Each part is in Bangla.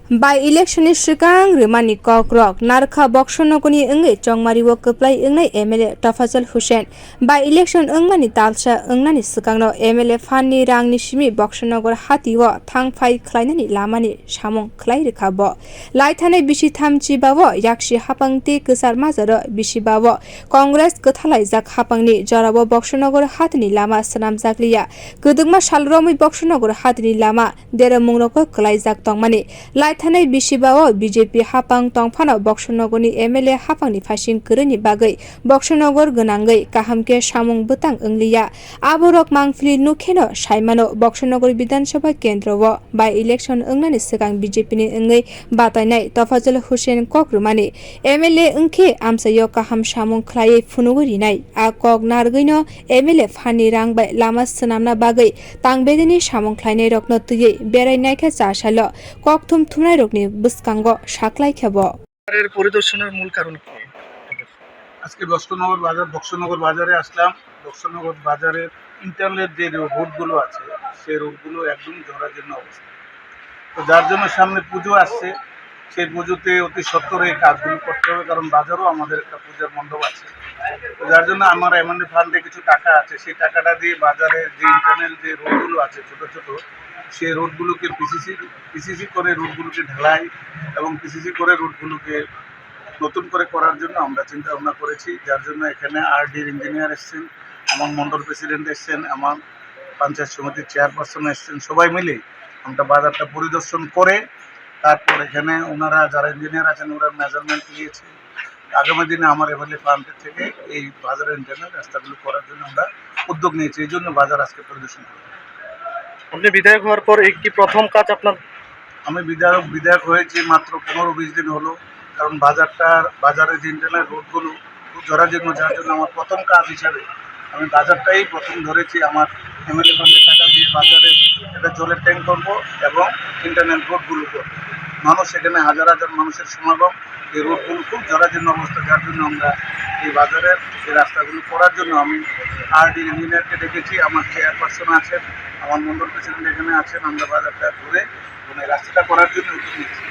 By election is Shikang, Rimani Kok Rock, Narka Boksonogoni Ungi, Chongmari Wokaplay Ungi, Emile Tafazal Hussein. By election Ungmani Talsha Ungani Sukano, Emile Fanny Rang Nishimi, Boksonogor Hatiwa, Tang Pai Kleinani, Lamani, Shamon Klairikabo. Laitane Bishitam Chibawo, Yakshi Hapangti, Kusar Mazaro, Bishibawo, Congress Kutalai Zak Hapangni, Jarabo Boksonogor Hatni Lama Sanam Zaklia, Kudugma Shalromi Boksonogor Hatni Lama, Dera Mungroko Klaizak Tongmani. Laitane Bishibawo BJP Hapang Tongphano Boksonogoni MLA Hapangni Phasing Kuruni Bagai Boksonogor Gonangai Kahamke Shamung Butang Ungliya Aborok Mangfli Nukheno Shaimano Boksonogor Bidan Sabha Kendrowo by election Ungnani Sikang BJP ni Ungai Batainai Tafazal Hussein Kokrumani MLA Unke Amsayo Kaham Shamung Khlai Funugurinai A Kok Nargino MLA Phani Rang by Lama Sanamna Bagai Tangbedini Shamung Khlainai Rokno Tuye Berai Naika Chashalo Kokthum Thumnai Rokni Buskango Shaklai Khabo এর পরিদর্শনের মূল কারণ কি? আজকে বক্সনগর বাজারে আসলাম। বক্সনগর বাজারের ইন্টারনেট যে রোডগুলো আছে সেই রোডগুলো একদম জরাজীর্ণ অবস্থা। তো যার জন্য সামনে পুজো আসছে, সেই পুজোতে অতি সত্বরে এই কাজগুলো করতে হবে, কারণ বাজারও আমাদের একটা পূজার মণ্ডপ আছে। তো যার জন্য আমার এমএনএ ফান্ডে কিছু টাকা আছে, সেই টাকাটা দিয়ে বাজারের যে ইন্টারনাল যে রোডগুলো আছে ছোট ছোট, সেই রোডগুলোকে পিসিসি করে রোডগুলোকে ঢালাই এবং পিসিসি করে রোডগুলোকে নতুন করে করার জন্য আমরা চিন্তা ভাবনা করেছি। যার জন্য এখানে আরডির ইঞ্জিনিয়ার এসছেন, আমার মন্ডল প্রেসিডেন্ট এসছেন, আমার পঞ্চায়েত সমিতির চেয়ারপারসন এসছেন, সবাই মিলে আমরা বাজারটা পরিদর্শন করে তারপর এখানে ওনারা যারা ইঞ্জিনিয়ার আছেন ওরা মেজারমেন্ট নিয়েছে। আগামী দিনে আমার এমএলএ ফান্ড থেকে এই বাজারের ইন্টারনাল রাস্তাগুলো করার জন্য আমরা উদ্যোগ নিয়েছি। এই জন্য বাজার আজকে পরিদর্শন করব। আপনি বিধায়ক হওয়ার পর এই কি প্রথম কাজ আপনার? আমি বিধায়ক হয়েছি মাত্র 15-20 দিন হলো, কারণ বাজারের যে ইন্টারনাল রোডগুলো খুব জরাজীর্ণ, যার জন্য আমার প্রথম কাজ হিসাবে আমি বাজারটাই প্রথম ধরেছি। আমার এমএলএ ফান্ডের টাকা দিয়ে বাজারে একটা জলের ট্যাঙ্ক করবো এবং ইন্টারনাল রোডগুলো করবো। মানুষ এখানে হাজার হাজার মানুষের সমাগম, এই রোডগুলো খুব জরাজীর্ণ অবস্থা, যার জন্য আমরা এই বাজারের এই রাস্তাগুলো করার জন্য আমি আরডি ইঞ্জিনিয়ারকে ডেকেছি, আমার চেয়ারপারসন আছেন, আমার মন্ডল প্রেসিডেন্ট এখানে আছেন। আমরা বাজারটা ঘুরে এই রাস্তাটা করার জন্য উদ্যোগ নিয়েছি।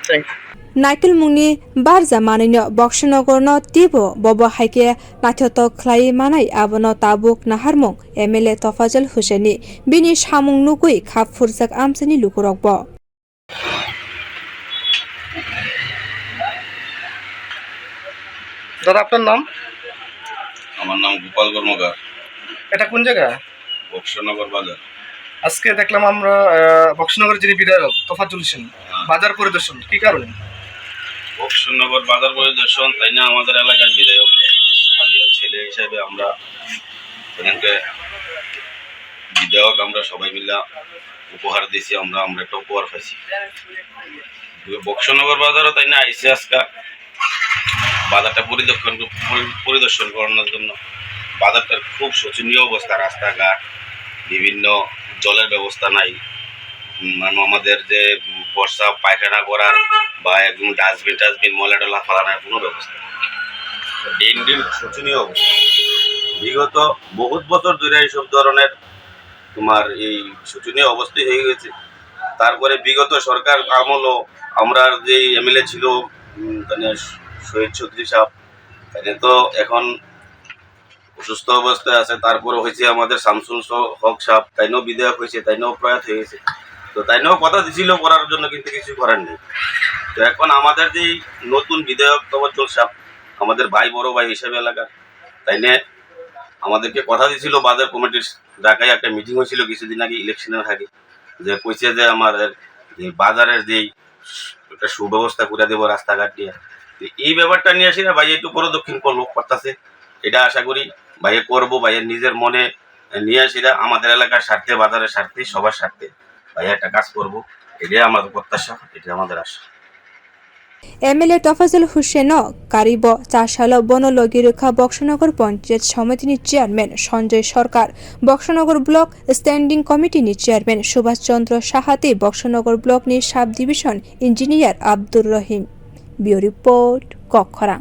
Thank you. Naikil Mungni Barza Manino Boksonogor no Tibo Bobo Haike Nathoto Khlai Manai Abono Tabuk Naharmong MLA Tafazal Husseini Bini Shamung Nukui Khap Furzak Amsani Lukurokbo দাদা আপনার নাম? আমার নাম গোপাল কর্মকার। এটা কোন জায়গা? বক্সনগর বাজার। আজকে দেখলাম আমরা বক্সনগরের যিনি বিধায়ক তফাজ্জল হোসেন বাজার পরিদর্শন, কি কারণে? বক্সনগর বাজার পরিদর্শন তাই না, আমাদের এলাকার বিধায়ক স্থানীয় ছেলে হিসাবে আমরা এখানকে বিধায়ক আমরা সবাই মিলে উপহার দিয়েছি। আমরা একটা উপহার পাইছি। বক্সনগর বাজারও তাই না আইসি আজকা বাজারটা পরিদর্শন করানোর জন্য। বাজারটার খুব শোচনীয় অবস্থা, রাস্তাঘাট, বিভিন্ন জলের ব্যবস্থা নাই, আমাদের যে বর্ষা পায়খানা করার বা একদম ডাস্টবিন ময়লা টলা ফালানোর কোনো ব্যবস্থা, ড্রেন শোচনীয় অবস্থা। বিগত বহুত বছর ধরে এইসব ধরনের তোমার এই শোচনীয় অবস্থা হয়ে গেছে। তারপরে বিগত সরকার আমলও আমরা যে এমএলএ ছিল শহীদ চৌধুরী সাহেব, তাই তো এখন অসুস্থ অবস্থায় আছে। তারপরে হয়েছে আমাদের শামসুল হক সাহেব, তাইনও বিধায়ক হয়েছে, তাইনও প্রয়াত হয়ে গেছে। তো তাইনও কথা দিছিল করার জন্য, কিন্তু কিছু করার নেই। তো এখন আমাদের যে নতুন বিধায়ক তফাজ্জল সাহেব, আমাদের বড় ভাই হিসেবে এলাকার, তাইনে আমাদেরকে কথা দিছিল বাজার কমিটির ঢাকায় একটা মিটিং হয়েছিল কিছুদিন আগে ইলেকশনের আগে, যে কইছে যে আমাদের বাজারের যেই একটা সুব্যবস্থা করে দেবো রাস্তাঘাট নিয়ে। এই ব্যাপারটা নিয়ে আসি না ভাই একটু পরিদক্ষিণ করতেছে, এটা আশা করি ভাইয়ে করবো। ভাইয়ের নিজের মনে নিয়ে আসিরা আমাদের এলাকার স্বার্থে, বাজারের স্বার্থে, সবার স্বার্থে ভাইয়া একটা কাজ করবো, এটাই আমাদের প্রত্যাশা, এটা আমাদের আশা। MLA Tafazal Husseino Karibo Chashalo Bonologi Rekha Boksonogor Panchayat Samiti ni Chairman Sanjay Sarkar Boksonogor Block Standing Committee ni Chairman Subhash Chandra Sahati Boksonogor Block ni Sub Division Engineer Abdur Rahim Bureau Report Kokkhara।